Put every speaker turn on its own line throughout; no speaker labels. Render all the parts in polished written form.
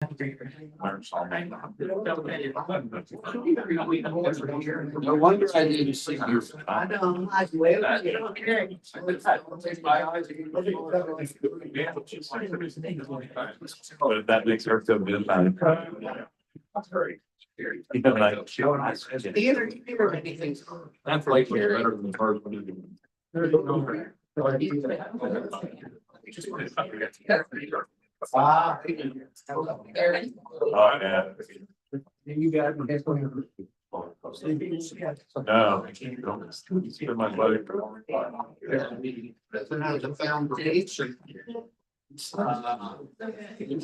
No wonder I didn't see you. I know.
But if that makes her feel good about it. That's great.
That's like better than the first one.
Oh, yeah.
You got
No. It's been my buddy.
the foundation. I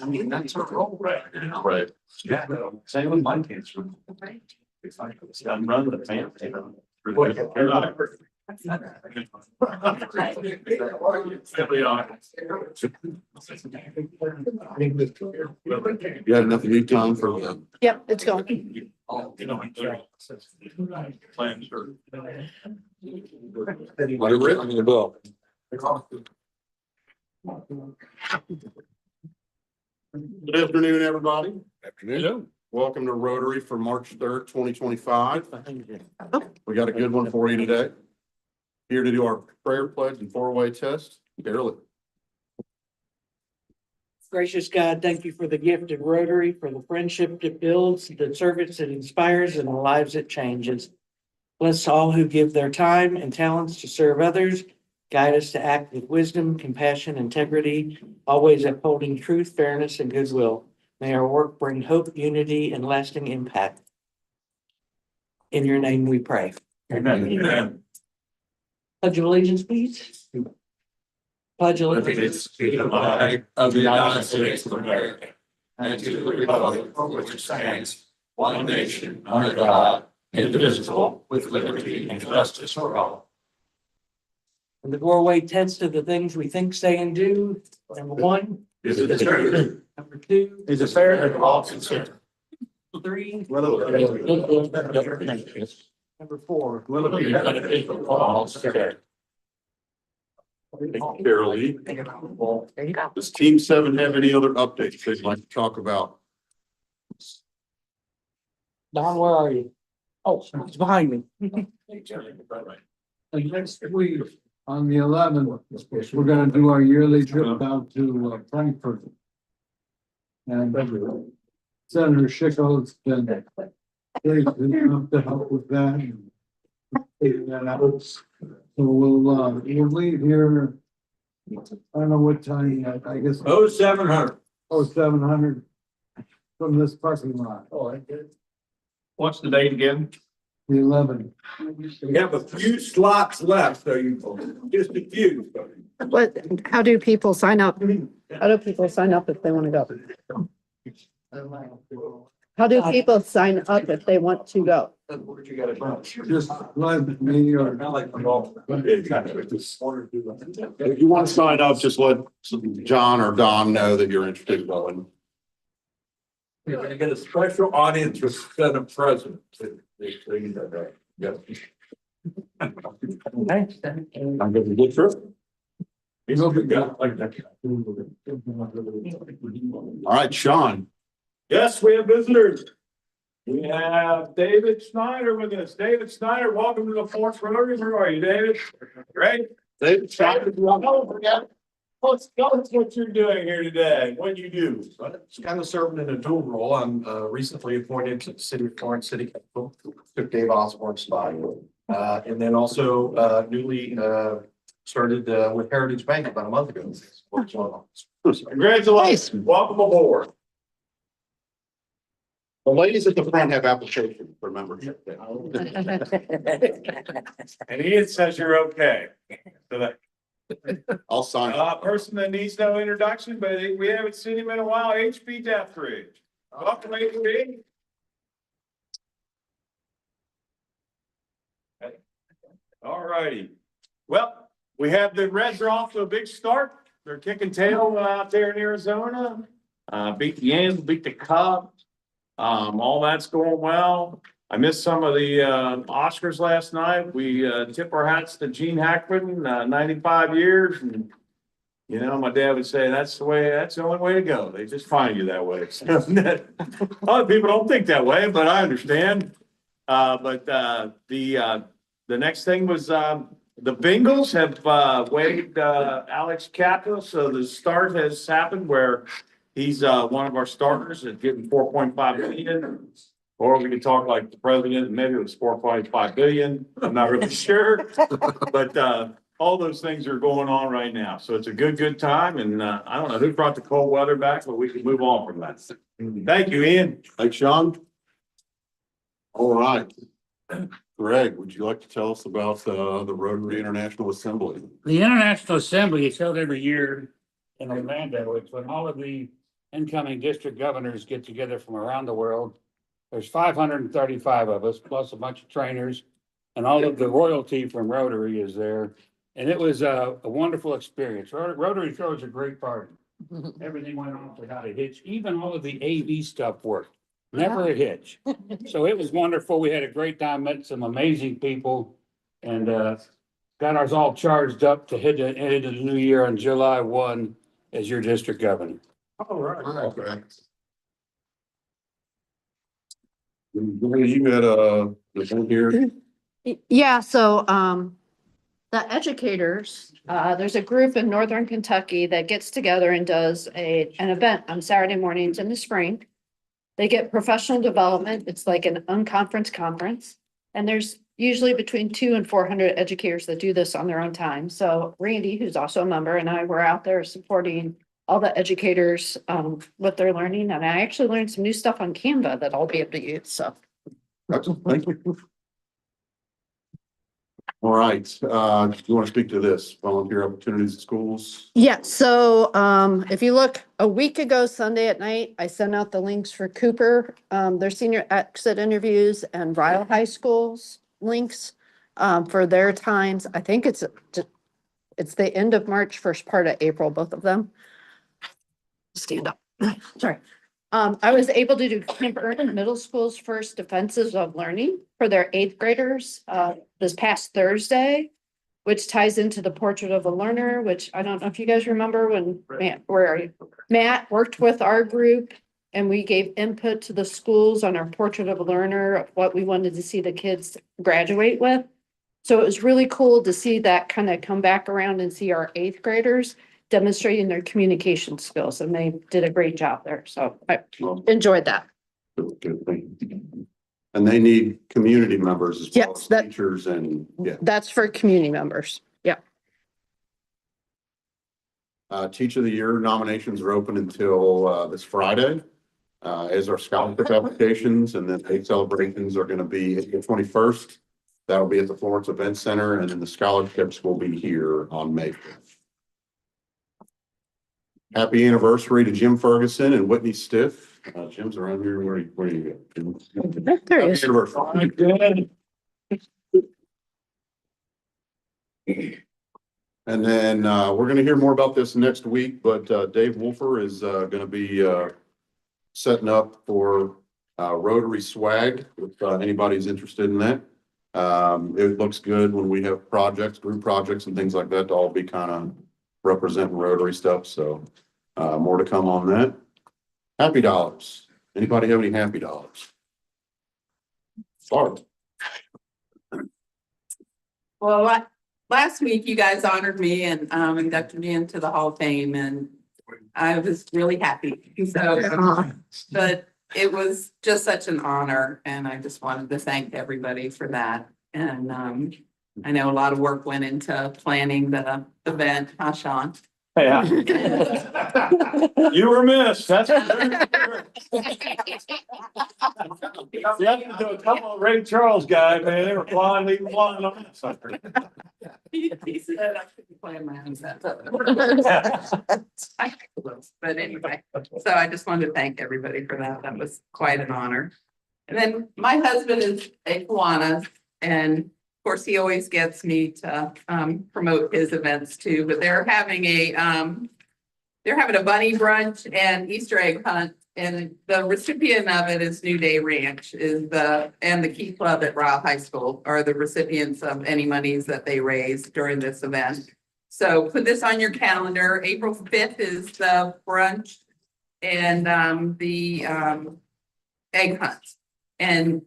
mean, that's our role right now.
Right. Yeah, same with my kids. I'm running the family.
You got enough lead time for the
Yep, it's going.
Plans are.
letter written in the bill. Good afternoon, everybody.
Afternoon.
Welcome to Rotary for March 3rd, 2025. We got a good one for you today. Here to do our prayer pledge and four-way test. Barely.
Gracious God, thank you for the gift of Rotary, for the friendship it builds, the service it inspires, and the lives it changes. Bless all who give their time and talents to serve others. Guide us to act with wisdom, compassion, integrity, always upholding truth, fairness, and goodwill. May our work bring hope, unity, and lasting impact. In your name we pray.
Amen.
Pledge of allegiance, please. Pledge allegiance.
To the flag of the United States of America and to the republic for which it stands, one nation under God, indivisible, with liberty and justice for all.
And the doorway test of the things we think, say, and do. Number one.
Is it true?
Number two.
Is it fair and all concerned?
3.
Will
Number 4.
it be beneficial for all concerned?
Barely.
There you go.
Does Team 7 have any other updates they'd like to talk about?
Don, where are you? Oh, he's behind me.
Next week, on the 11th, we're gonna do our yearly trip down to Frankfurt. And Senator Schickel's been great enough to help with that. And figure that out. So we'll leave here. I don't know what time yet, I guess.
700.
700 from this parking lot.
Oh, I did. What's the date again?
The 11th.
We have a few slots left, so you, just a few.
What, how do people sign up? How do people sign up if they want to go? How do people sign up if they want to go?
Where'd you get it from?
Just let me or.
If you want to sign up, just let John or Don know that you're interested in going.
You're gonna get a special audience with Senate President. Yeah.
I'm going to look for it. All right, Sean.
Yes, we have visitors. We have David Snyder with us. David Snyder, welcome to the Fourth Rotary. Where are you, David? Great.
David Snyder.
Tell us what you're doing here today, what you do.
It's kind of serving in a dual role. I'm recently appointed to the City of Florence City Council, took Dave Osborne's spot. And then also newly started with Heritage Bank about a month ago.
Congratulations. Welcome aboard.
The ladies at the front have applications for membership.
And Ian says you're okay. So that
I'll sign up.
person that needs no introduction, but we haven't seen him in a while, HB Deathridge. Welcome, HB. All righty. Well, we have the Reds are off to a big start. They're kicking tail out there in Arizona. Beat the Yankees, beat the Cubs. All that's going well. I missed some of the Oscars last night. We tip our hats to Gene Hackman, 95 years, and You know, my dad would say, that's the only way to go. They just find you that way. So, other people don't think that way, but I understand. The next thing was, the Bengals have, waived, Alex Kappa. So the start has happened where he's, one of our starters and getting 4.5 million. Or we could talk like the president, maybe it was 4.5 billion. I'm not really sure. But, all those things are going on right now. So it's a good time. And, I don't know who brought the cold weather back, but we can move on from that. Thank you, Ian.
Thanks, Sean. All right. Greg, would you like to tell us about the Rotary International Assembly?
The International Assembly is held every year in Orlando. It's when all of the incoming district governors get together from around the world. There's 535 of us, plus a bunch of trainers, and all of the royalty from Rotary is there. And it was a wonderful experience. Rotary throws a great party. Everything went off without a hitch. Even all of the AV stuff worked. Never a hitch. So it was wonderful. We had a great time, met some amazing people, and got ours all charged up to head into the new year on July 1 as your district governor.
All right.
Okay. You had the thing here.
Yeah, so, the educators, there's a group in Northern Kentucky that gets together and does an event on Saturday mornings in the spring. They get professional development. It's like an unconference conference. And there's usually between 200 and 400 educators that do this on their own time. So Randy, who's also a member, and I were out there supporting all the educators, what they're learning. And I actually learned some new stuff on Canva that I'll be able to use, so.
Excellent. Thank you. All right, you want to speak to this volunteer opportunities at schools?
Yeah, so if you look, a week ago, Sunday at night, I sent out the links for Cooper, their senior exit interviews, and Ryle High School's links for their times. I think it's the end of March, first part of April, both of them. Stand up. Sorry. I was able to do Camp Earn Middle School's first Defenses of Learning for their 8th graders this past Thursday, which ties into the Portrait of a Learner, which I don't know if you guys remember when Matt worked with our group and we gave input to the schools on our Portrait of a Learner of what we wanted to see the kids graduate with. So it was really cool to see that kind of come back around and see our 8th graders demonstrating their communication skills, and they did a great job there. So I enjoyed that.
Good thing. And they need community members as well
Yes,
as teachers and, yeah.
That's for community members. Yeah.
Teacher of the Year nominations are open until this Friday. As our scholarship applications, and then 8 celebrations are going to be April 21st. That'll be at the Florence Event Center, and then the scholarships will be here on May 5th. Happy anniversary to Jim Ferguson and Whitney Stiff. Jim's around here. Where you go?
There he is.
Happy anniversary. And then we're going to hear more about this next week, but Dave Wolfer is going to be setting up for Rotary Swag, if anybody's interested in that. It looks good when we have projects, group projects and things like that to all be kind of representing Rotary stuff. So more to come on that. Happy dollars. Anybody have any happy dollars? Sorry.
Well, last week you guys honored me and inducted me into the Hall of Fame, and I was really happy. So, but it was just such an honor, and I just wanted to thank everybody for that. And I know a lot of work went into planning the event, huh, Sean?
Yeah. You were missed. That's for sure. You have to do a couple of Ray Charles guys, man. They were flying, leaving flying on that sucker.
He said I couldn't play my own set. But anyway, so I just wanted to thank everybody for that. That was quite an honor. And then my husband is a Kiwanis, and of course he always gets me to promote his events too. But they're having a bunny brunch and Easter egg hunt, and the recipient of it is New Day Ranch and the Key Club at Ryle High School are the recipients of any monies that they raise during this event. So put this on your calendar. April 5th is the brunch and the egg hunt. And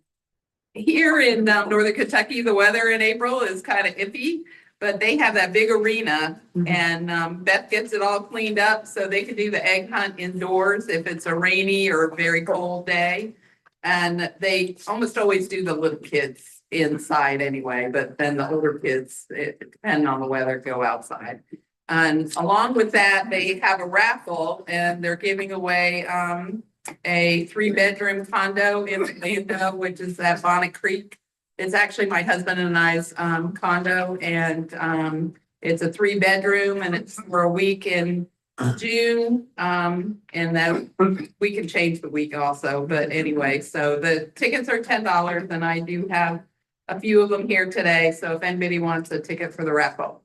here in Northern Kentucky, the weather in April is kind of iffy, but they have that big arena and Beth gets it all cleaned up so they can do the egg hunt indoors if it's a rainy or very cold day. And they almost always do the little kids inside anyway, but then the older kids, depending on the weather, go outside. And along with that, they have a raffle and they're giving away a 3-bedroom condo in Orlando, which is at Bonnet Creek. It's actually my husband and I's condo, and it's a 3-bedroom and it's for a week in June. And then we can change the week also, but anyway, so the tickets are $10 and I do have a few of them here today. So if anybody wants a ticket for the raffle.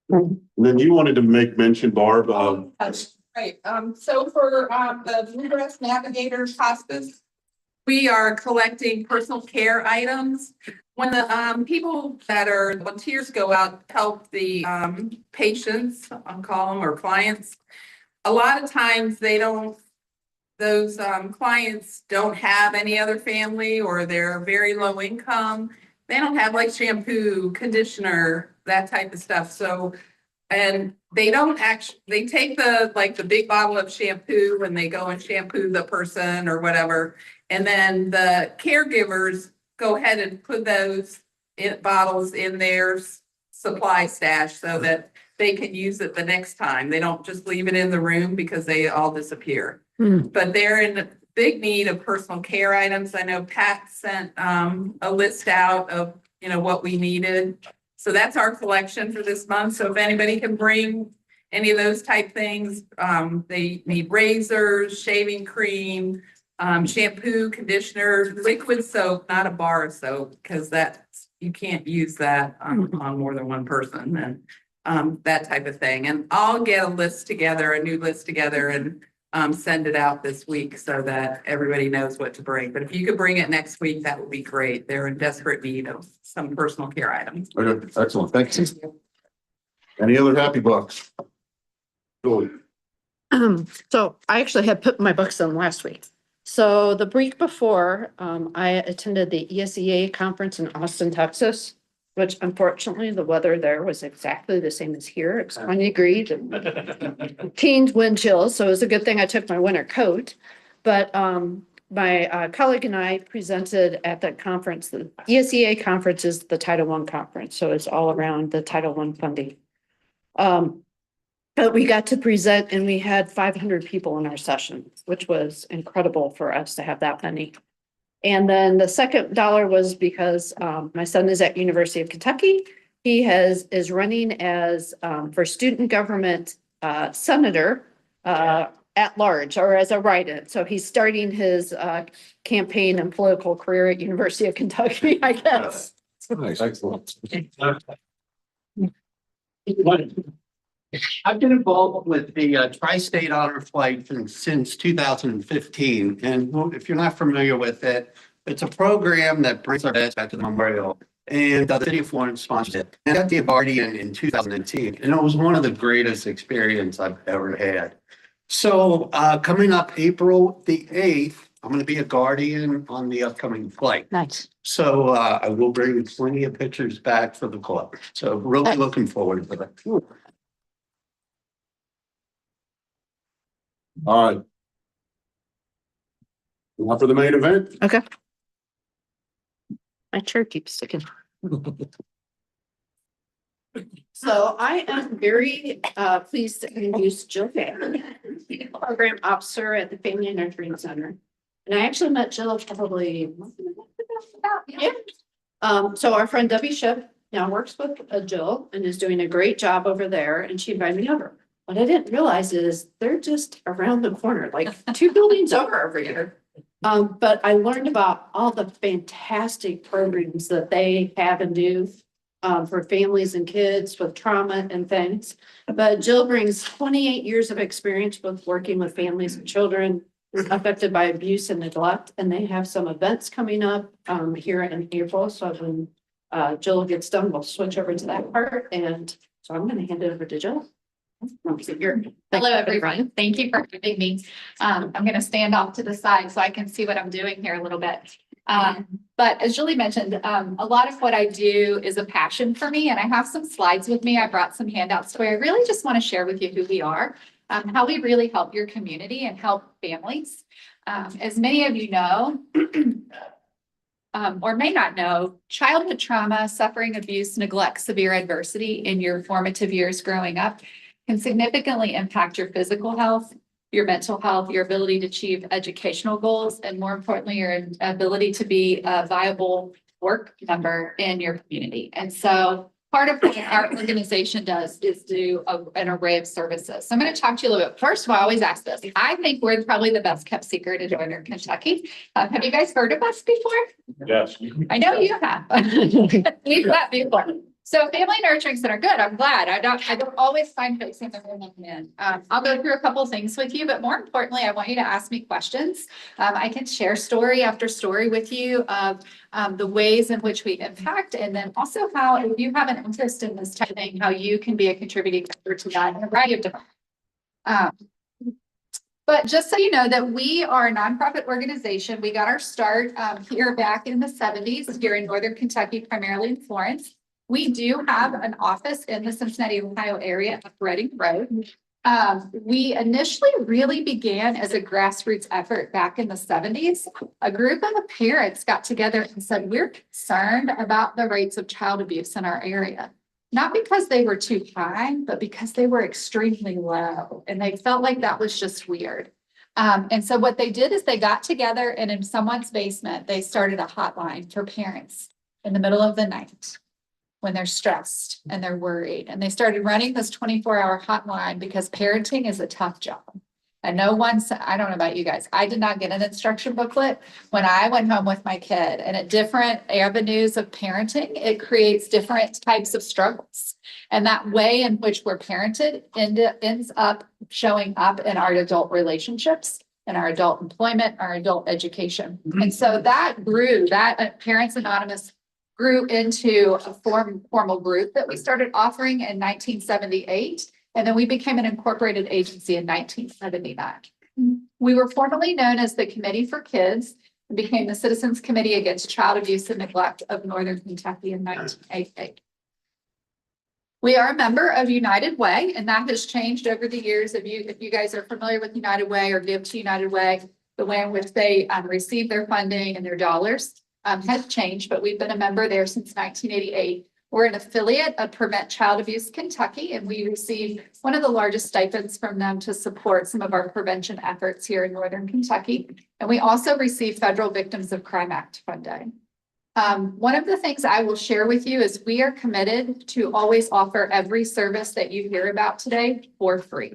And then you wanted to make mention, Barb, of
That's right. So for the Bluegrass Navigators Hospice, we are collecting personal care items. When the people that are volunteers go out, help the patients, I'll call them, or clients, a lot of times they don't, those clients don't have any other family or they're very low income. They don't have like shampoo, conditioner, that type of stuff. So, and they don't actually, they take the, like the big bottle of shampoo and they go and shampoo the person or whatever. And then the caregivers go ahead and put those bottles in their supply stash so that they can use it the next time. They don't just leave it in the room because they all disappear. But they're in big need of personal care items. I know Pat sent a list out of, you know, what we needed. So that's our collection for this month. So if anybody can bring any of those type things, they need razors, shaving cream, shampoo, conditioner, liquid soap, not a bar of soap, because that's, you can't use that on more than one person, and that type of thing. And I'll get a list together, a new list together, and send it out this week so that everybody knows what to bring. But if you could bring it next week, that would be great. They're in desperate need of some personal care items.
Okay, excellent, thank you. Any other happy bucks? Julie?
So I actually had put my books in last week. So the week before, I attended the ESEA conference in Austin, Texas, which unfortunately the weather there was exactly the same as here. It's 20 degrees and teens wind chills. So it was a good thing I took my winter coat. But my colleague and I presented at that conference. The ESEA conference is the Title I conference. So it's all around the Title I funding. But we got to present and we had 500 people in our session, which was incredible for us to have that many. And then the second dollar was because my son is at University of Kentucky. He is running as for student government senator at large or as a write-in. So he's starting his campaign and political career at University of Kentucky, I guess.
Nice, excellent.
I've been involved with the Tri-State Honor Flight since 2015. And if you're not familiar with it, it's a program that brings our vets back to the memorial. And the city of Florence sponsors it. And I got the guardian in 2018. And it was one of the greatest experiences I've ever had. So coming up April the 8th, I'm going to be a guardian on the upcoming flight.
Nice.
So I will bring plenty of pictures back for the club. So really looking forward to that.
All right. Now for the main event.
Okay. My chair keeps sticking. So I am very pleased to introduce Jill Fair, program officer at the Family Nurturing Center. And I actually met Jill probably a month and a half ago. Yeah. So our friend Debbie Ship now works with Jill and is doing a great job over there. And she invited me over. What I didn't realize is they're just around the corner, like 2 buildings over here. But I learned about all the fantastic programs that they have and do for families and kids with trauma and things. But Jill brings 28 years of experience with working with families and children affected by abuse and neglect. And they have some events coming up here in April. So I've been Jill gets done, we'll switch over to that part, and so I'm gonna hand it over to Jill.
Hello, everyone. Thank you for having me. I'm going to stand off to the side so I can see what I'm doing here a little bit. But as Julie mentioned, a lot of what I do is a passion for me, and I have some slides with me. I brought some handouts where I really just want to share with you who we are, how we really help your community and help families. As many of you know, or may not know, childhood trauma, suffering, abuse, neglect, severe adversity in your formative years growing up can significantly impact your physical health, your mental health, your ability to achieve educational goals, and more importantly, your ability to be a viable work member in your community. And so part of what our organization does is do an array of services. So I'm going to talk to you a little bit. First of all, I always ask this. I think we're probably the best kept secret in Northern Kentucky. Have you guys heard of us before?
Yes.
I know you have. We've met before. So family nurturing center, good. I'm glad. I don't always find folks in the room I'm in. I'll go through a couple of things with you, but more importantly, I want you to ask me questions. I can share story after story with you of the ways in which we impact, and then also how, if you have an interest in this type of thing, how you can be a contributing factor to that in a variety of different. But just so you know that we are a nonprofit organization. We got our start here back in the 70s here in Northern Kentucky, primarily in Florence. We do have an office in the Cincinnati, Ohio area of Reading Road. We initially really began as a grassroots effort back in the 70s. A group of parents got together and said, we're concerned about the rates of child abuse in our area. Not because they were too high, but because they were extremely low. And they felt like that was just weird. And so what they did is they got together and in someone's basement, they started a hotline for parents in the middle of the night when they're stressed and they're worried. And they started running this 24-hour hotline because parenting is a tough job. And no one said, I don't know about you guys, I did not get an instruction booklet when I went home with my kid. And at different avenues of parenting, it creates different types of struggles. And that way in which we're parented ends up showing up in our adult relationships, in our adult employment, our adult education. And so that grew, that Parents Anonymous grew into a formal group that we started offering in 1978. And then we became an incorporated agency in 1979. We were formerly known as the Committee for Kids and became the Citizens Committee Against Child Abuse and Neglect of Northern Kentucky in 1988. We are a member of United Way, and that has changed over the years. If you guys are familiar with United Way or give to United Way, the way in which they receive their funding and their dollars has changed, but we've been a member there since 1988. We're an affiliate of Prevent Child Abuse Kentucky, and we receive one of the largest stipends from them to support some of our prevention efforts here in Northern Kentucky. And we also receive Federal Victims of Crime Act funding. One of the things I will share with you is we are committed to always offer every service that you hear about today for free.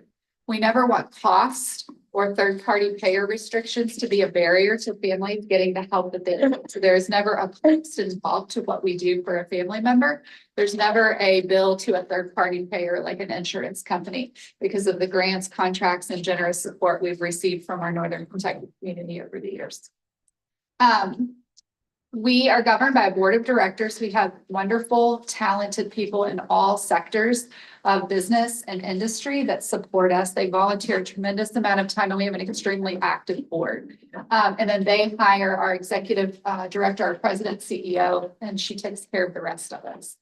We never want cost or third-party payer restrictions to be a barrier to families getting the help that they need. So there's never a cost involved to what we do for a family member. There's never a bill to a third-party payer like an insurance company because of the grants, contracts, and generous support we've received from our Northern Kentucky community over the years. We are governed by a board of directors. We have wonderful, talented people in all sectors of business and industry that support us. They volunteer a tremendous amount of time, and we have an extremely active board. And then they hire our executive director, our president, CEO, and she takes care of the rest of us.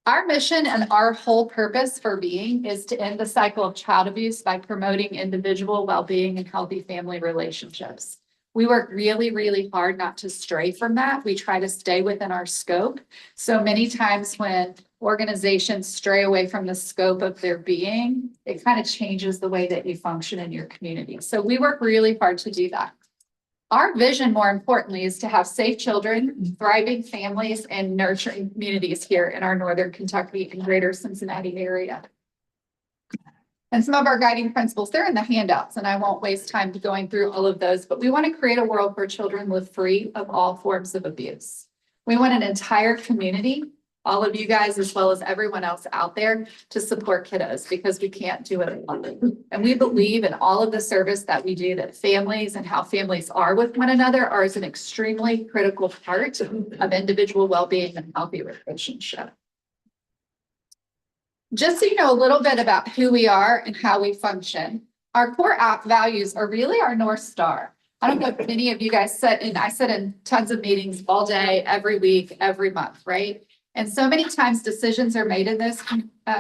Our mission and our whole purpose for being is to end the cycle of child abuse by promoting individual well-being and healthy family relationships. We work really, really hard not to stray from that. We try to stay within our scope. So many times when organizations stray away from the scope of their being, it kind of changes the way that you function in your community. So we work really hard to do that. Our vision, more importantly, is to have safe children, thriving families, and nurturing communities here in our Northern Kentucky and greater Cincinnati area. And some of our guiding principles, they're in the handouts, and I won't waste time going through all of those, but we want to create a world where children live free of all forms of abuse. We want an entire community, all of you guys, as well as everyone else out there to support kiddos, because we can't do it alone. And we believe in all of the service that we do, that families and how families are with one another are as an extremely critical part of individual well-being and healthy relationship. Just so you know a little bit about who we are and how we function, our core app values are really our North Star. I don't know if many of you guys I sit in tons of meetings all day, every week, every month, right? And so many times decisions are made in those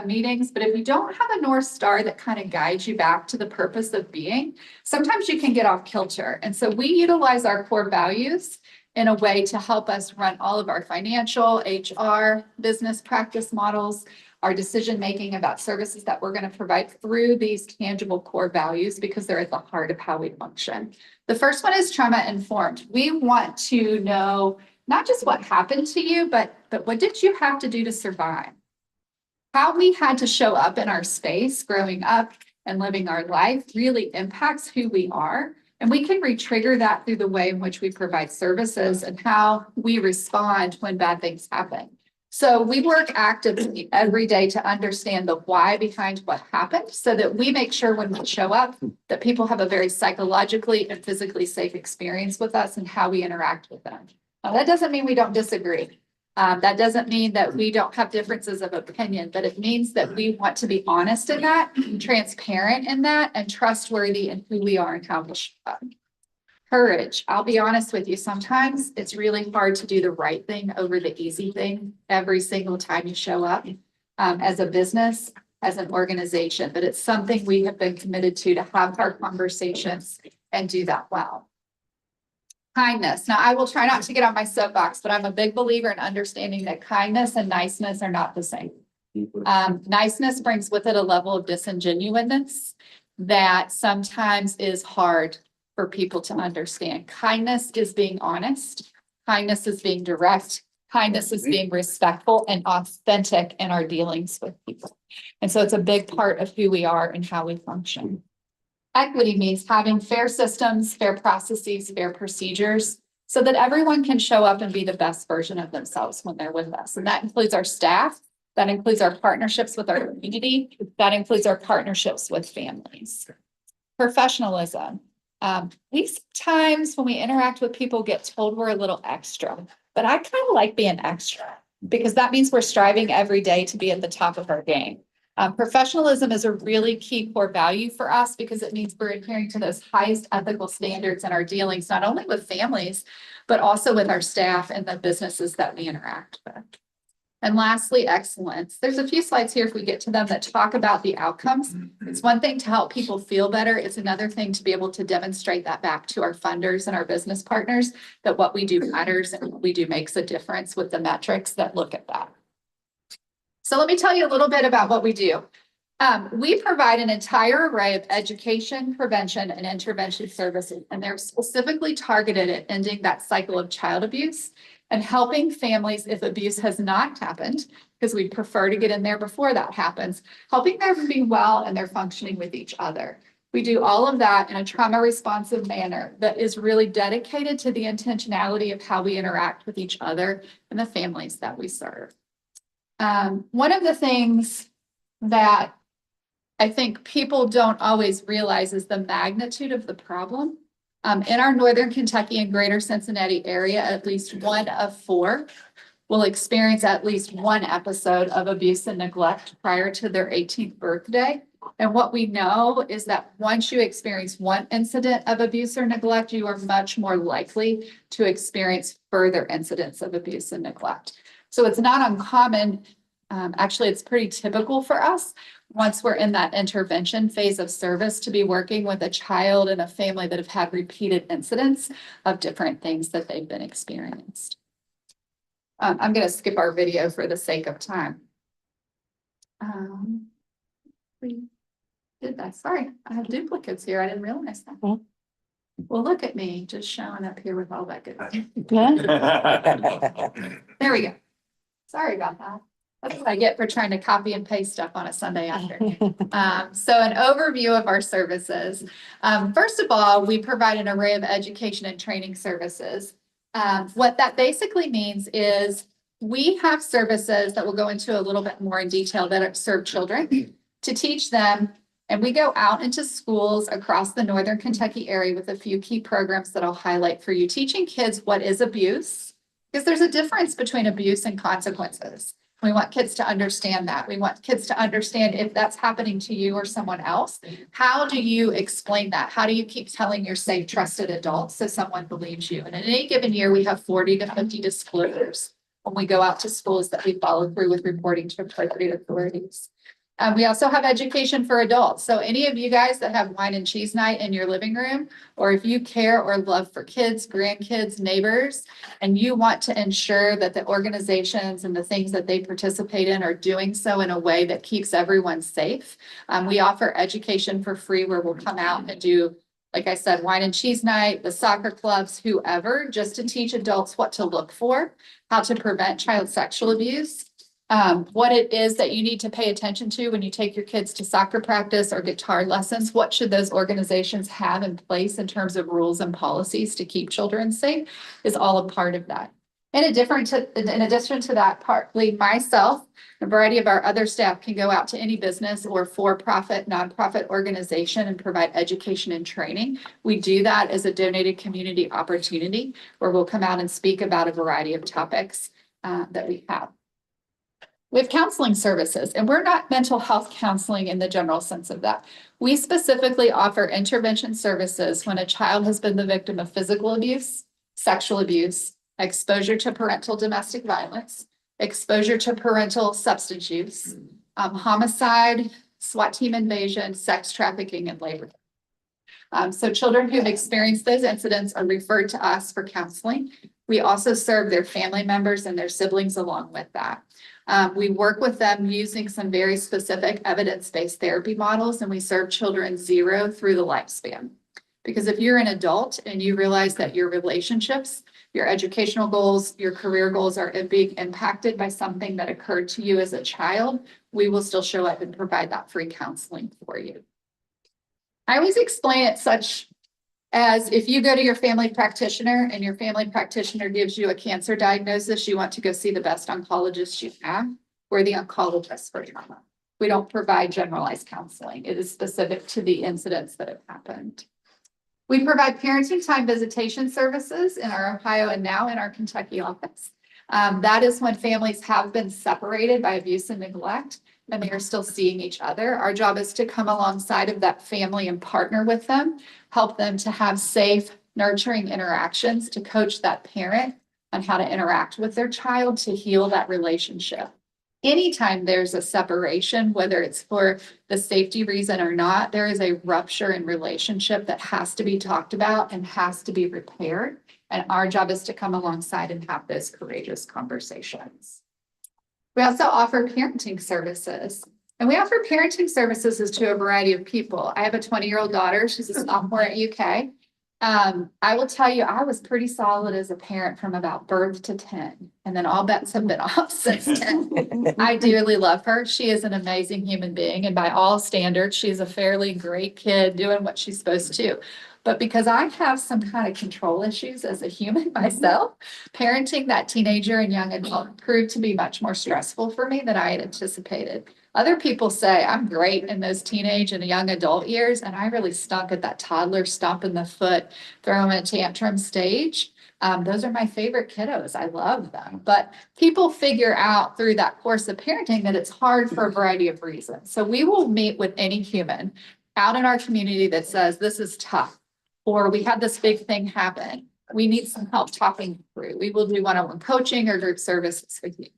meetings, but if you don't have a North Star that kind of guides you back to the purpose of being, sometimes you can get off kilter. And so we utilize our core values in a way to help us run all of our financial, HR, business practice models, our decision-making about services that we're going to provide through these tangible core values, because they're at the heart of how we function. The first one is trauma-informed. We want to know not just what happened to you, but what did you have to do to survive? How we had to show up in our space growing up and living our life really impacts who we are. And we can re-trigger that through the way in which we provide services and how we respond when bad things happen. So we work actively every day to understand the why behind what happened, so that we make sure when we show up that people have a very psychologically and physically safe experience with us and how we interact with them. Now, that doesn't mean we don't disagree. That doesn't mean that we don't have differences of opinion, but it means that we want to be honest in that, transparent in that, and trustworthy in who we are and how we show up. Courage. I'll be honest with you. Sometimes it's really hard to do the right thing over the easy thing every single time you show up as a business, as an organization, but it's something we have been committed to have our conversations and do that well. Kindness. Now, I will try not to get on my soapbox, but I'm a big believer in understanding that kindness and niceness are not the same. Niceness brings with it a level of disingenuousness that sometimes is hard for people to understand. Kindness is being honest. Kindness is being direct. Kindness is being respectful and authentic in our dealings with people. And so it's a big part of who we are and how we function. Equity means having fair systems, fair processes, fair procedures, so that everyone can show up and be the best version of themselves when they're with us. And that includes our staff. That includes our partnerships with our community. That includes our partnerships with families. Professionalism. These times when we interact with people get told we're a little extra, but I kind of like being extra because that means we're striving every day to be at the top of our game. Professionalism is a really key core value for us because it means we're adhering to those highest ethical standards in our dealings, not only with families, but also with our staff and the businesses that we interact with. And lastly, excellence. There's a few slides here if we get to them that talk about the outcomes. It's one thing to help people feel better. It's another thing to be able to demonstrate that back to our funders and our business partners, that what we do matters and what we do makes a difference with the metrics that look at that. So let me tell you a little bit about what we do. We provide an entire array of education, prevention, and intervention services, and they're specifically targeted at ending that cycle of child abuse and helping families, if abuse has not happened, because we prefer to get in there before that happens, helping them be well and they're functioning with each other. We do all of that in a trauma responsive manner that is really dedicated to the intentionality of how we interact with each other and the families that we serve. One of the things that I think people don't always realize is the magnitude of the problem. In our Northern Kentucky and Greater Cincinnati area, at least 1 of 4 will experience at least one episode of abuse and neglect prior to their 18th birthday. And what we know is that once you experience one incident of abuse or neglect, you are much more likely to experience further incidents of abuse and neglect. So it's not uncommon. Actually, it's pretty typical for us once we're in that intervention phase of service to be working with a child and a family that have had repeated incidents of different things that they've been experienced. I'm going to skip our video for the sake of time. We did that. Sorry, I have duplicates here. I didn't realize that. Well, look at me just showing up here with all that good. There we go. Sorry about that. That's what I get for trying to copy and paste stuff on a Sunday afternoon. So an overview of our services. First of all, we provide an array of education and training services. What that basically means is we have services that we'll go into a little bit more in detail that serve children to teach them. And we go out into schools across the Northern Kentucky area with a few key programs that I'll highlight for you, teaching kids what is abuse, because there's a difference between abuse and consequences. We want kids to understand that. We want kids to understand if that's happening to you or someone else. How do you explain that? How do you keep telling your safe, trusted adults so someone believes you? And in any given year, we have 40 to 50 disclosures when we go out to schools that we follow through with reporting to appropriate authorities. We also have education for adults. So any of you guys that have wine and cheese night in your living room, or if you care or love for kids, grandkids, neighbors, and you want to ensure that the organizations and the things that they participate in are doing so in a way that keeps everyone safe, we offer education for free where we'll come out and do, like I said, wine and cheese night, the soccer clubs, whoever, just to teach adults what to look for, how to prevent child sexual abuse. What it is that you need to pay attention to when you take your kids to soccer practice or guitar lessons. What should those organizations have in place in terms of rules and policies to keep children safe is all a part of that. In addition to that, partly myself, a variety of our other staff can go out to any business or for-profit, nonprofit organization and provide education and training. We do that as a donated community opportunity where we'll come out and speak about a variety of topics that we have. We have counseling services, and we're not mental health counseling in the general sense of that. We specifically offer intervention services when a child has been the victim of physical abuse, sexual abuse, exposure to parental domestic violence, exposure to parental substance use, homicide, SWAT team invasion, sex trafficking, and labor. So children who've experienced those incidents are referred to us for counseling. We also serve their family members and their siblings along with that. We work with them using some very specific evidence-based therapy models, and we serve children 0 through the lifespan. Because if you're an adult and you realize that your relationships, your educational goals, your career goals are being impacted by something that occurred to you as a child, we will still show up and provide that free counseling for you. I always explain it such as if you go to your family practitioner and your family practitioner gives you a cancer diagnosis, you want to go see the best oncologist you have. We're the oncologist for trauma. We don't provide generalized counseling. It is specific to the incidents that have happened. We provide parenting time visitation services in our Ohio and now in our Kentucky office. That is when families have been separated by abuse and neglect and they are still seeing each other. Our job is to come alongside of that family and partner with them, help them to have safe, nurturing interactions, to coach that parent on how to interact with their child to heal that relationship. Anytime there's a separation, whether it's for the safety reason or not, there is a rupture in relationship that has to be talked about and has to be repaired. And our job is to come alongside and have those courageous conversations. We also offer parenting services. And we offer parenting services to a variety of people. I have a 20-year-old daughter. She's a sophomore at UK. I will tell you, I was pretty solid as a parent from about birth to 10. And then all bets have been off since 10. I dearly love her. She is an amazing human being. And by all standards, she's a fairly great kid doing what she's supposed to. But because I have some kind of control issues as a human myself, parenting that teenager and young adult proved to be much more stressful for me than I had anticipated. Other people say I'm great in those teenage and young adult years, and I really stunk at that toddler stomping the foot, throwing a tantrum stage. Those are my favorite kiddos. I love them. But people figure out through that course of parenting that it's hard for a variety of reasons. So we will meet with any human out in our community that says this is tough, or we had this big thing happen. We need some help talking through. We will do one-on-one coaching or group services with you.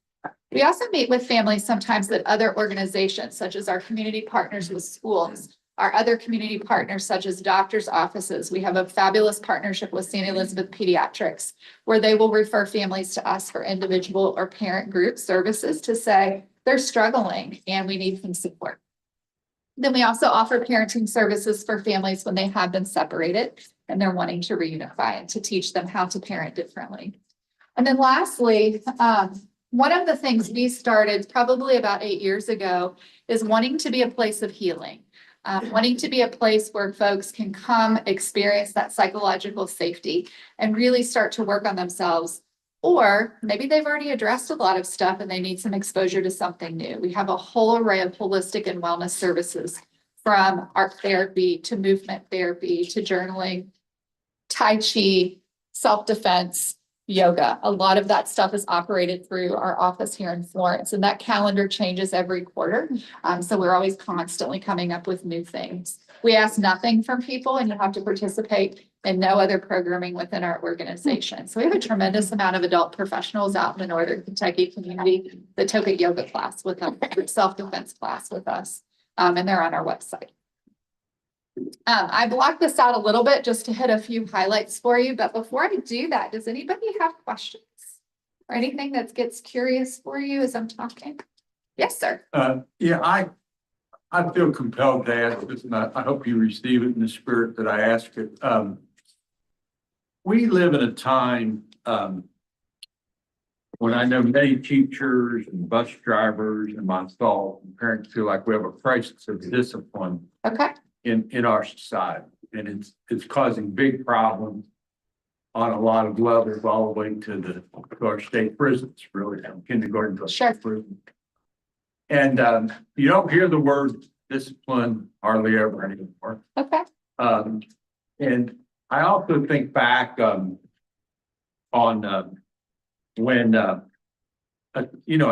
We also meet with families sometimes that other organizations, such as our community partners with schools, our other community partners, such as doctors' offices. We have a fabulous partnership with St. Elizabeth Pediatrics, where they will refer families to us for individual or parent group services to say they're struggling and we need some support. Then we also offer parenting services for families when they have been separated and they're wanting to reunify and to teach them how to parent differently. And then lastly, one of the things we started probably about 8 years ago is wanting to be a place of healing, wanting to be a place where folks can come experience that psychological safety and really start to work on themselves Or maybe they've already addressed a lot of stuff and they need some exposure to something new. We have a whole array of holistic and wellness services, from art therapy to movement therapy to journaling, Tai Chi, self-defense, yoga. A lot of that stuff is operated through our office here in Florence, and that calendar changes every quarter. So we're always constantly coming up with new things. We ask nothing from people, and you have to participate in no other programming within our organization. So we have a tremendous amount of adult professionals out in the Northern Kentucky community that took a yoga class with us, self-defense class with us, and they're on our website. I blocked this out a little bit just to hit a few highlights for you, but before I do that, does anybody have questions or anything that gets curious for you as I'm talking? Yes, sir.
Yeah, I feel compelled to ask this, and I hope you receive it in the spirit that I ask it. We live in a time, when I know many teachers and bus drivers and myself and parents feel like we have a crisis of discipline
Okay.
in our society. And it's causing big problems on a lot of levels, all the way to our state prisons, really, from kindergarten to
Sure.
prison. And you don't hear the word discipline hardly ever anymore.
Okay.
And I also think back on when a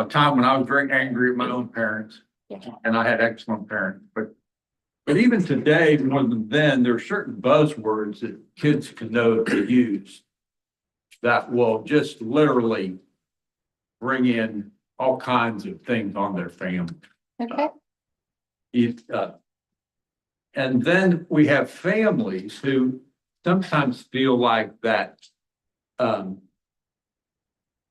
time when I was very angry at my own parents,
Yeah.
and I had excellent parents, but even today, more than then, there are certain buzzwords that kids can know to use that will just literally bring in all kinds of things on their family.
Okay.
And then we have families who sometimes feel like that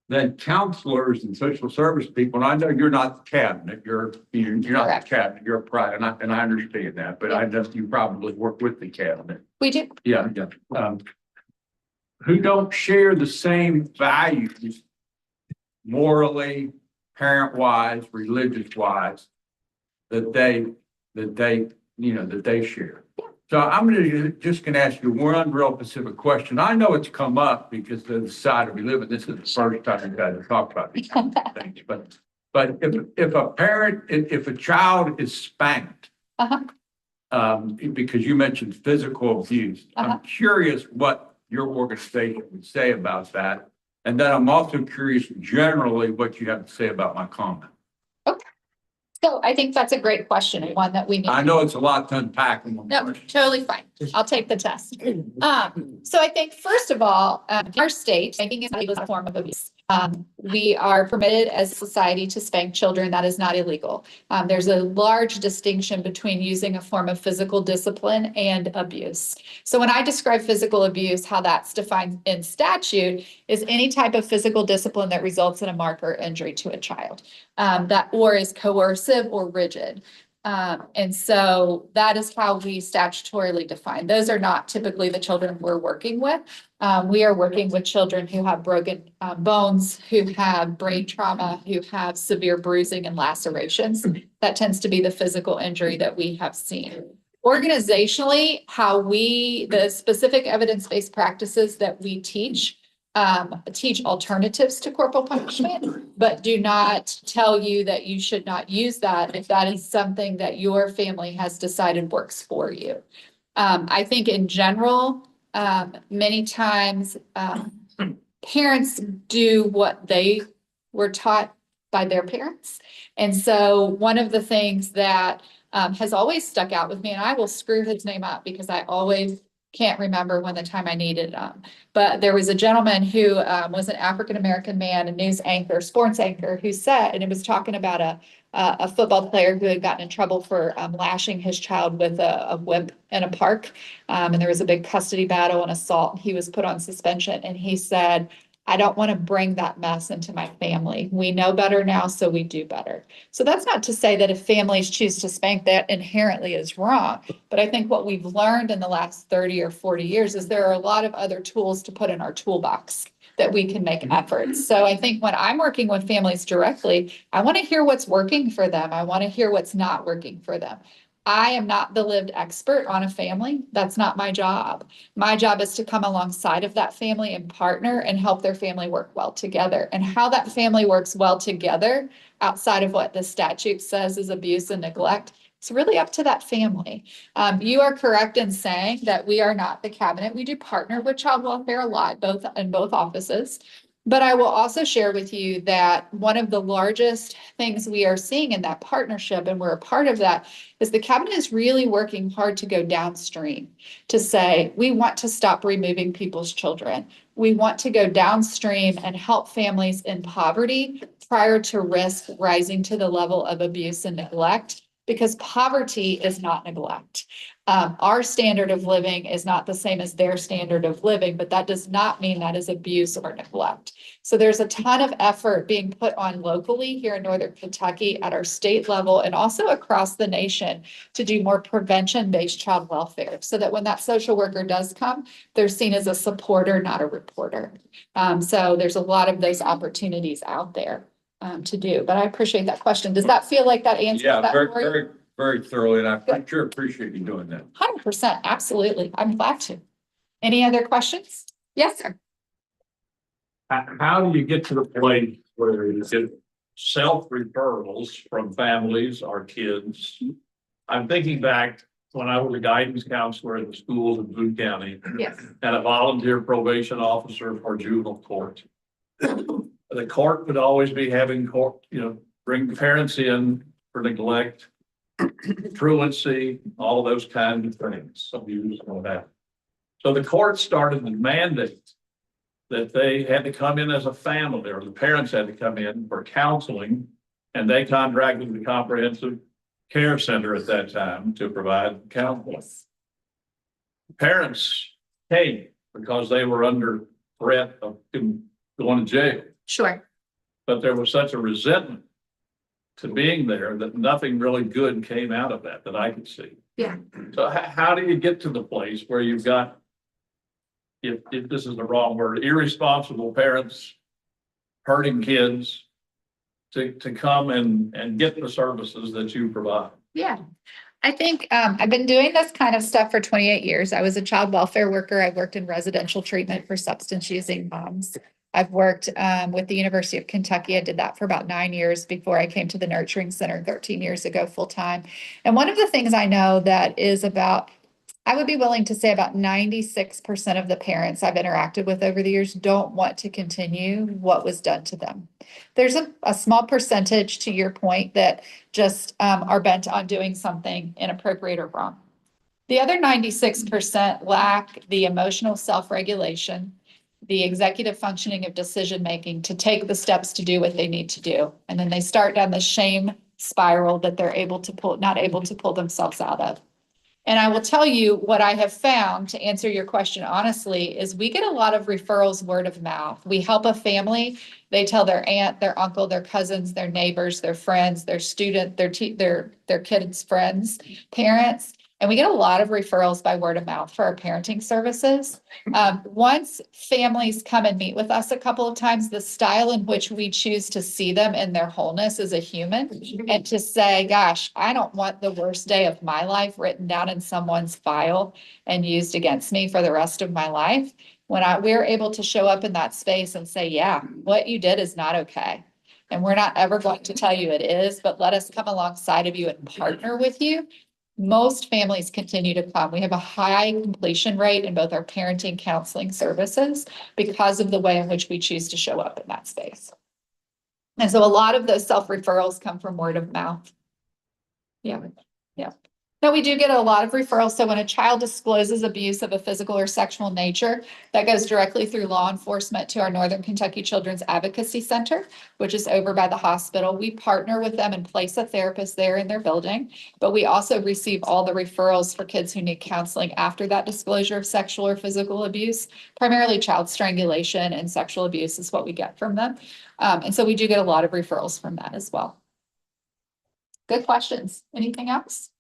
then counselors and social service people, and I know you're not the cabinet, you're not
Correct.
the cabinet, you're a private, and I understand that, but I know you probably work with the cabinet.
We do.
Yeah. Who don't share the same values morally, parent-wise, religious-wise, that they share. So I'm just gonna ask you one real specific question. I know it's come up because of the society we live in. This is the first time we've had to talk about these kinds of things, but if a child is spanked, because you mentioned physical abuse, I'm curious what your organization would say about that. And then I'm also curious generally what you have to say about my comment.
So I think that's a great question, and one that we need.
I know it's a lot to unpack.
No, totally fine. I'll take the test. So I think first of all, our state, spanking is a form of abuse. We are permitted as a society to spank children. That is not illegal. There's a large distinction between using a form of physical discipline and abuse. So when I describe physical abuse, how that's defined in statute is any type of physical discipline that results in a mark or injury to a child, that or is coercive or rigid. And so that is how we statutorily define. Those are not typically the children we're working with. We are working with children who have broken bones, who have brain trauma, who have severe bruising and lacerations. That tends to be the physical injury that we have seen. Organizationally, the specific evidence-based practices that we teach alternatives to corporal punishment, but do not tell you that you should not use that if that is something that your family has decided works for you. I think in general, many times parents do what they were taught by their parents. And so one of the things that has always stuck out with me, and I will screw his name up because I always can't remember when the time I needed but there was a gentleman who was an African-American man, a news anchor, sports anchor, who said, and it was talking about a football player who had gotten in trouble for lashing his child with a whip in a park. And there was a big custody battle and assault. He was put on suspension, and he said, I don't want to bring that mess into my family. We know better now, so we do better. So that's not to say that if families choose to spank, that inherently is wrong. But I think what we've learned in the last 30 or 40 years is there are a lot of other tools to put in our toolbox that we can make efforts. So I think when I'm working with families directly, I want to hear what's working for them. I want to hear what's not working for them. I am not the lived expert on a family. That's not my job. My job is to come alongside of that family and partner and help their family work well together. And how that family works well together outside of what the statute says is abuse and neglect, it's really up to that family. You are correct in saying that we are not the cabinet. We do partner with child welfare a lot, both in both offices. But I will also share with you that one of the largest things we are seeing in that partnership, and we're a part of that, is the cabinet is really working hard to go downstream to say, we want to stop removing people's children. We want to go downstream and help families in poverty prior to risk rising to the level of abuse and neglect, because poverty is not neglect. Our standard of living is not the same as their standard of living, but that does not mean that is abuse or neglect. So there's a ton of effort being put on locally here in Northern Kentucky at our state level and also across the nation to do more prevention-based child welfare so that when that social worker does come, they're seen as a supporter, not a reporter. So there's a lot of those opportunities out there to do, but I appreciate that question. Does that feel like that answers
Yeah,
that
very,
for you?
very, very thoroughly, and I sure appreciate you doing that.
100%, absolutely. I'm glad to. Any other questions? Yes, sir.
How do you get to the place where you get self-referrals from families or kids? I'm thinking back when I was a guidance counselor in the schools in Boone County
Yes.
and a volunteer probation officer for juvenile court. The court would always be having court, bring parents in for neglect, truancy, all of those kinds of things, abuse and all that. So the court started the mandate that they had to come in as a family, or the parents had to come in for counseling, and they contracted the comprehensive care center at that time to provide counseling.
Yes.
Parents came because they were under threat of going to jail,
Sure.
but there was such a resentment to being there that nothing really good came out of that I could see.
Yeah.
So how do you get to the place where you've got, if this is the wrong word, irresponsible parents hurting kids to come and get the services that you provide?
Yeah. I think I've been doing this kind of stuff for 28 years. I was a child welfare worker. I worked in residential treatment for substance using moms. I've worked with the University of Kentucky. I did that for about 9 years before I came to the Nurturing Center 13 years ago full time. And one of the things I know that is about, I would be willing to say about 96% of the parents I've interacted with over the years don't want to continue what was done to them. There's a small percentage, to your point, that just are bent on doing something inappropriate or wrong. The other 96% lack the emotional self-regulation, the executive functioning of decision-making to take the steps to do what they need to do. And then they start down the shame spiral that they're not able to pull themselves out of. And I will tell you what I have found, to answer your question honestly, is we get a lot of referrals word of mouth. We help a family, they tell their aunt, their uncle, their cousins, their neighbors, their friends, their student, their kids' friends, parents. And we get a lot of referrals by word of mouth for our parenting services. Once families come and meet with us a couple of times, the style in which we choose to see them in their wholeness as a human, and to say, gosh, I don't want the worst day of my life written down in someone's file and used against me for the rest of my life. When we're able to show up in that space and say, yeah, what you did is not okay. And we're not ever going to tell you it is, but let us come alongside of you and partner with you. Most families continue to come. We have a high completion rate in both our parenting counseling services because of the way in which we choose to show up in that space. And so a lot of those self-referrals come from word of mouth. Yeah. No, we do get a lot of referrals. So when a child discloses abuse of a physical or sexual nature, that goes directly through law enforcement to our Northern Kentucky Children's Advocacy Center, which is over by the hospital. We partner with them and place a therapist there in their building, but we also receive all the referrals for kids who need counseling after that disclosure of sexual or physical abuse. Primarily child strangulation and sexual abuse is what we get from them. And so we do get a lot of referrals from that as well. Good questions. Anything else?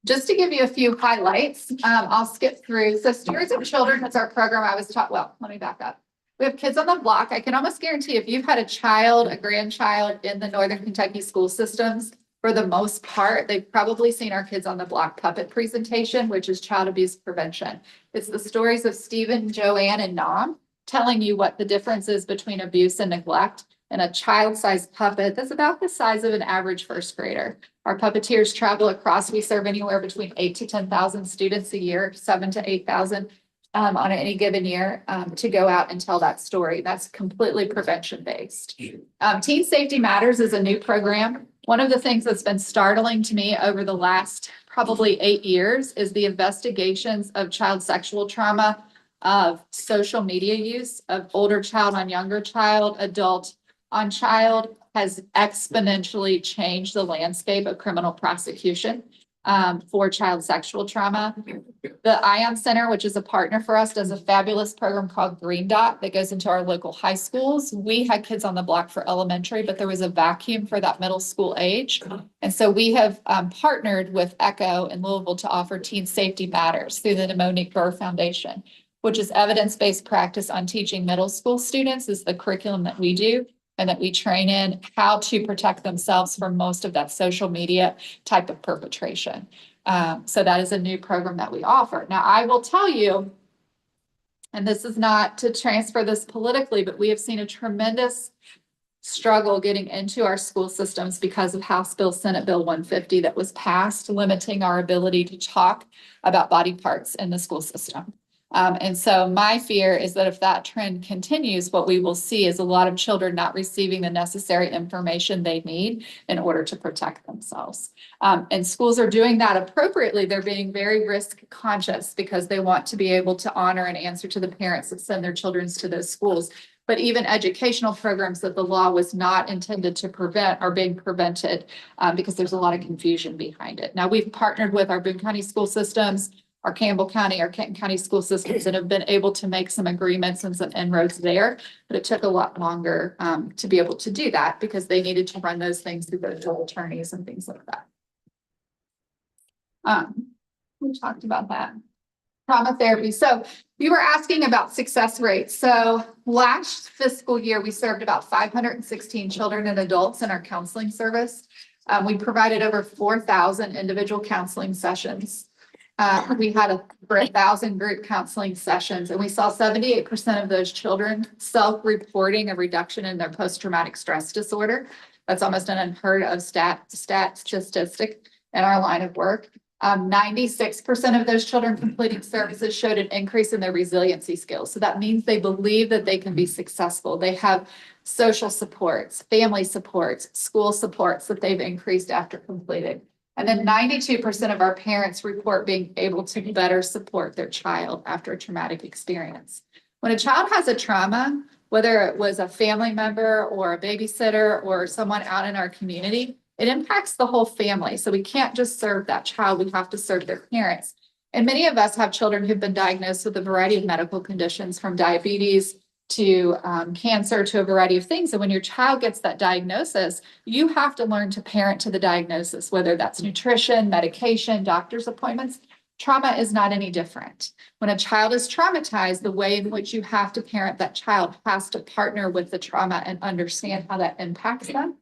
Just to give you a few highlights, I'll skip through. So Stewards of Children is our program I was taught. Well, let me back up. We have Kids on the Block. I can almost guarantee if you've had a child, a grandchild in the Northern Kentucky school systems For the most part, they've probably seen our Kids on the Block puppet presentation, which is child abuse prevention. It's the stories of Stephen, Joanne, and Nam telling you what the difference is between abuse and neglect, and a child-sized puppet that's about the size of an average first grader. Our puppeteers travel across. We serve anywhere between 8,000 to 10,000 students a year, 7,000 to 8,000 on any given year to go out and tell that story. That's completely prevention-based. Teen Safety Matters is a new program. One of the things that's been startling to me over the last probably 8 years is the investigations of child sexual trauma, of social media use, of older child on younger child, adult on child, has exponentially changed the landscape of criminal prosecution for child sexual trauma. The ION Center, which is a partner for us, does a fabulous program called Green Dot that goes into our local high schools. We had Kids on the Block for elementary, but there was a vacuum for that middle school age. And so we have partnered with ECHO in Louisville to offer Teen Safety Matters through the Monique Burr Foundation, which is evidence-based practice on teaching middle school students, is the curriculum that we do, and that we train in how to protect themselves from most of that social media type of perpetration. So that is a new program that we offer. Now, I will tell you, and this is not to transfer this politically, but we have seen a tremendous struggle getting into our school systems because of House Bill, Senate Bill 150 that was passed, limiting our ability to talk about body parts in the school system. And so my fear is that if that trend continues, what we will see is a lot of children not receiving the necessary information they need in order to protect themselves. And schools are doing that appropriately. They're being very risk conscious because they want to be able to honor and answer to the parents that send their children to those schools. But even educational programs that the law was not intended to prevent are being prevented because there's a lot of confusion behind it. Now, we've partnered with our Boone County school systems, our Campbell County, our Kenton County school systems, and have been able to make some agreements and some inroads there. But it took a lot longer to be able to do that because they needed to run those things through their attorneys and things like that. We talked about that. Trauma therapy. So you were asking about success rates. So last fiscal year, we served about 516 children and adults in our counseling service. We provided over 4,000 individual counseling sessions. We had over 1,000 group counseling sessions, and we saw 78% of those children self-reporting a reduction in their post-traumatic stress disorder. That's almost an unheard of statistic in our line of work. 96% of those children completing services showed an increase in their resiliency skills. So that means they believe that they can be successful. They have social supports, family supports, school supports that they've increased after completing. And then 92% of our parents report being able to better support their child after a traumatic experience. When a child has a trauma, whether it was a family member or a babysitter or someone out in our community, it impacts the whole family. So we can't just serve that child, we have to serve their parents. And many of us have children who've been diagnosed with a variety of medical conditions, from diabetes to cancer, to a variety of things. And when your child gets that diagnosis, you have to learn to parent to the diagnosis, whether that's nutrition, medication, doctor's appointments. Trauma is not any different. When a child is traumatized, the way in which you have to parent that child has to partner with the trauma and understand how that impacts them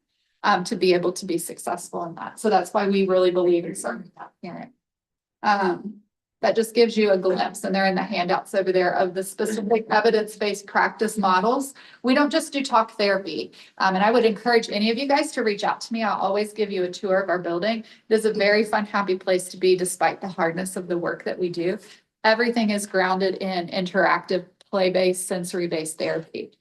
to be able to be successful in that. So that's why we really believe in serving that parent. That just gives you a glimpse, and they're in the handouts over there, of the specific evidence-based practice models. We don't just do talk therapy. And I would encourage any of you guys to reach out to me. I'll always give you a tour of our building. It is a very fun, happy place to be, despite the hardness of the work that we do. Everything is grounded in interactive, play-based, sensory-based therapy.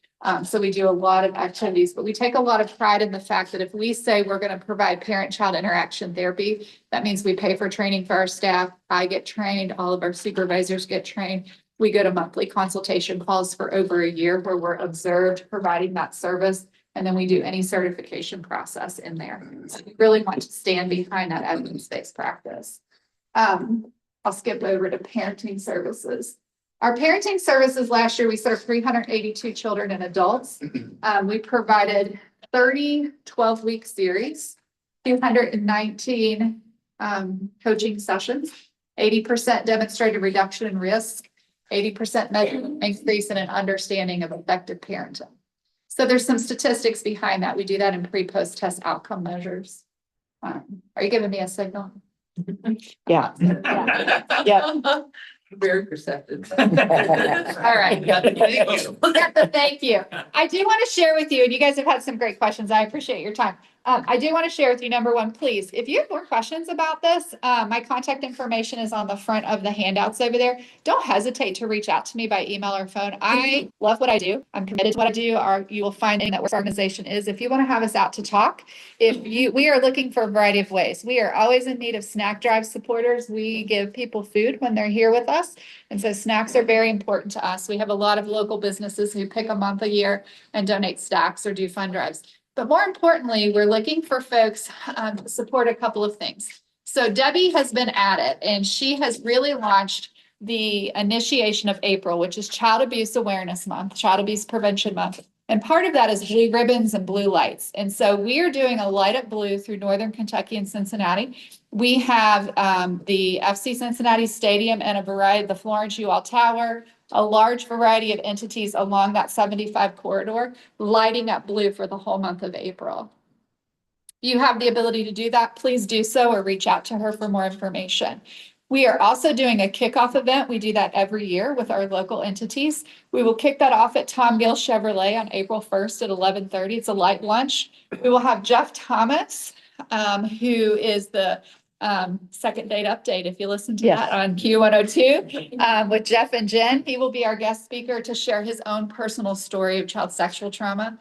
So we do a lot of activities, but we take a lot of pride in the fact that if we say we're going to provide parent-child interaction therapy, that means we pay for training for our staff. I get trained, all of our supervisors get trained. We go to monthly consultation calls for over a year where we're observed providing that service. And then we do any certification process in there. So we really want to stand behind that evidence-based practice. I'll skip over to parenting services. Our parenting services last year, we served 382 children and adults. We provided 30 12-week series, 219 coaching sessions, 80% demonstrated reduction in risk, 80% measurement increase in an understanding of effective parenting. So there's some statistics behind that. We do that in pre-post test outcome measures. Are you giving me a signal?
Yeah. Yeah.
Very perceptive.
All right. Thank you. I do want to share with you, and you guys have had some great questions. I appreciate your time. I do want to share with you, number one, please, if you have more questions about this, my contact information is on the front of the handouts over there. Don't hesitate to reach out to me by email or phone. I love what I do. I'm committed to what I do. You will find that what our organization is. If you want to have us out to talk, we are looking for a variety of ways. We are always in need of snack drive supporters. We give people food when they're here with us. And so snacks are very important to us. We have a lot of local businesses who pick a month a year and donate stacks or do fund drives. But more importantly, we're looking for folks to support a couple of things. So Debbie has been at it, and she has really launched the initiation of April, which is Child Abuse Awareness Month, Child Abuse Prevention Month. And part of that is blue ribbons and blue lights. And so we are doing a light up blue through Northern Kentucky and Cincinnati. We have the FC Cincinnati Stadium and a variety, the Florence UL Tower, a large variety of entities along that 75 corridor, lighting up blue for the whole month of April. If you have the ability to do that, please do so or reach out to her for more information. We are also doing a kickoff event. We do that every year with our local entities. We will kick that off at Tom Gill Chevrolet on April 1st at 11:30. It's a light lunch. We will have Jeff Thomas, who is the second date update, if you listen to that on Q102 with Jeff and Jen. He will be our guest speaker to share his own personal story of child sexual trauma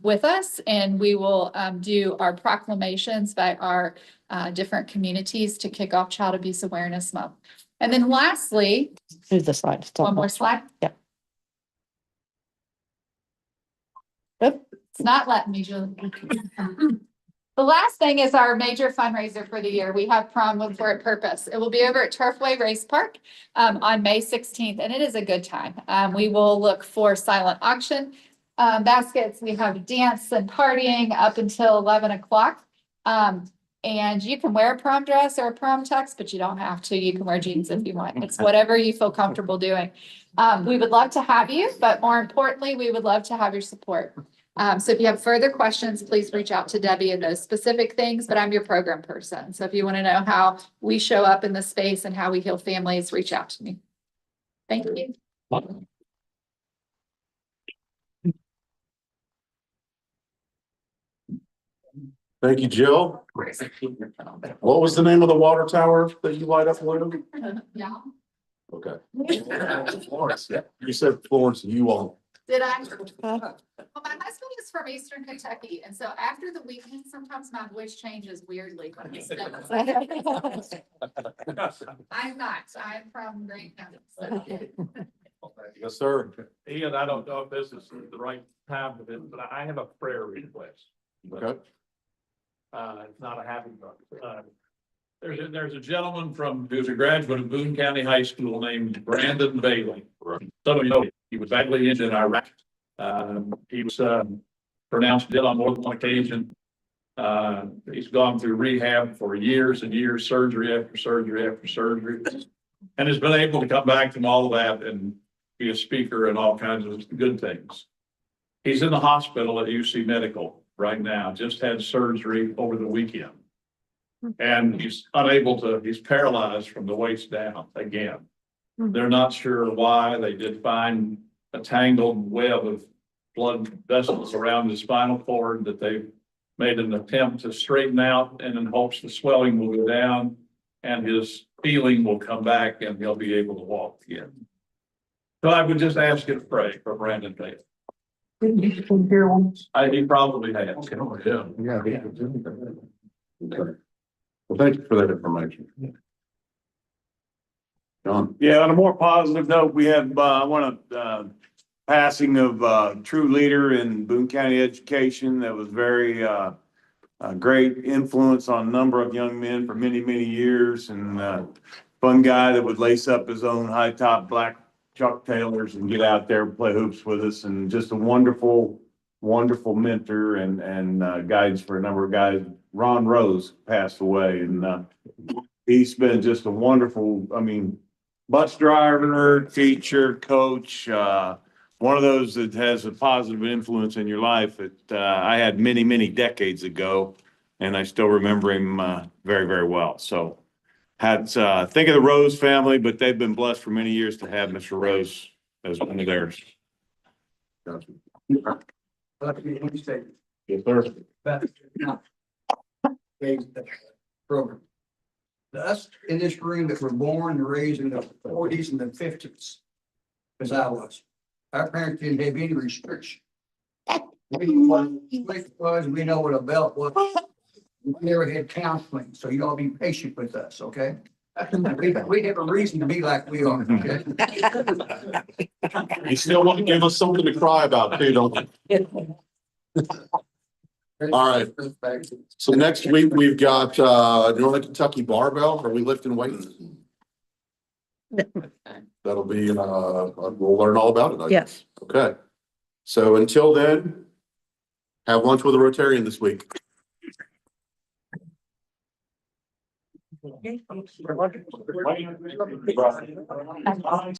with us. And we will do our proclamations by our different communities to kick off Child Abuse Awareness Month. And then lastly,
Here's the slide.
one more slide.
Yep.
Oop, it's not letting me, Julie. The last thing is our major fundraiser for the year. We have Prom with For a Purpose. It will be over at Turfway Race Park on May 16th, and it is a good time. We will look for silent auction baskets. We have dance and partying up until 11 o'clock. And you can wear a prom dress or a prom tux, but you don't have to. You can wear jeans if you want. It's whatever you feel comfortable doing. We would love to have you, but more importantly, we would love to have your support. So if you have further questions, please reach out to Debbie and those specific things, but I'm your program person. So if you want to know how we show up in the space and how we heal families, reach out to me. Thank you.
Thank you, Jill. What was the name of the water tower that you light up, Lou?
Yeah.
Okay. Florence, yeah. You said Florence, you all.
Did I? Well, my husband is from Eastern Kentucky, and so after the weekend, sometimes my voice changes weirdly. I'm not. I'm from Green County. So.
Yes, sir.
Ian, I don't know if this is the right time for this, but I have a prayer request.
Okay.
It's not a happy one. There's a gentleman who's a graduate of Boone County High School named Brandon Bailey.
Right.
Some of you know he was badly injured in Iraq. He was pronounced dead on more than one occasion. He's gone through rehab for years and years, surgery after surgery after surgery, and has been able to come back from all of that and be a speaker and all kinds of good things. He's in the hospital at UC Medical right now, just had surgery over the weekend. And he's paralyzed from the waist down again. They're not sure why. They did find a tangled web of blood vessels around the spinal cord that they've made an attempt to straighten out, and in hopes the swelling will go down and his feeling will come back and he'll be able to walk again. So I would just ask you to pray for Brandon Bailey. He probably has.
Yeah. Okay. Well, thank you for that information. John.
Yeah, on a more positive note, we have, passing of a true leader in Boone County education that was very, a great influence on a number of young men for many, many years, and fun guy that would lace up his own high top black Chuck Taylors and get out there and play hoops with us, and just a wonderful mentor and guidance for a number of guys. Ron Rose passed away, and he's been just a wonderful, bus driver, teacher, coach, one of those that has a positive influence in your life that I had many, many decades ago. and I still remember him, very, very well. So had, think of the Rose family, but they've been blessed for many years to have Mr. Rose as one of theirs.
Gotcha.
Yes, sir.
Program. Us in this room that were born and raised in the forties and the fifties, as I was, our parents didn't have any restriction. We knew what a slick was, we know what a belt was. We never had counseling, so you all be patient with us, okay? We have a reason to be like we are, okay?
You still want to give us something to cry about too, don't you? All right. So next week we've got Northern Kentucky Barbell. Are we lifting weights? That'll be we'll learn all about it. I guess.
Yes.
Okay. So until then, have lunch with a Rotarian this week.